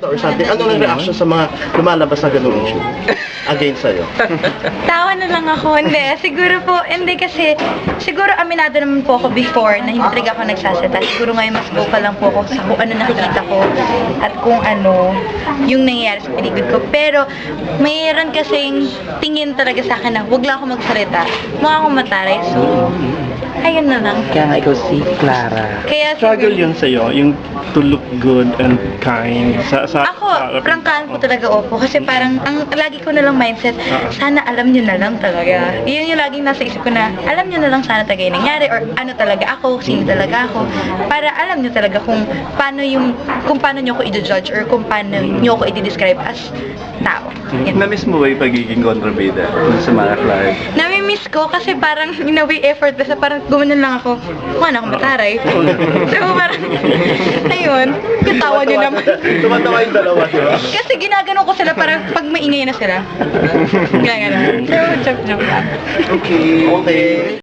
or something. Ano ang reaction sa mga lumalabas na ganung issue against sa'yo? Tawa na lang ako. Hindi, siguro po, hindi kasi, siguro aminado naman po ako before na hindi talaga ako nagsasalita. Siguro ngayon mas vocal lang po ako sa kung ano nakikita ko at kung ano yung nangyayari sa paligid ko. Pero, mayroon kasing tingin talaga sa akin na huwag lang ako magsalita. Mukha akong mataray. So, ayun na lang. Kaya nga ikaw si Clara. Kaya Struggle siguro- yun sa'yo, yung to look good and kind sa Ako, prangkahan ko talaga, opo. Kasi parang, ang lagi ko na lang mindset, sana alam nyo na lang talaga. Yun yung laging nasa isip ko na, alam nyo na lang sana talaga yung nangyari, or ano talaga ako, sino talaga ako. Para alam nyo talaga kung paano nyo ako i-judge, or kung paano nyo ako i-describe as tao. Yun. Na-miss mo ba yung pagiging kontrabida sa mga Clark? Nami-miss ko kasi parang in a way effort basta parang gumanon lang ako. Mukha na akong mataray. So parang, ayun, katawa nyo naman. Tumatawa yung dalawa, di ba? Kasi ginaganon ko sila parang pag maingay na sila. Ginaganon. So, joke lang. Okay.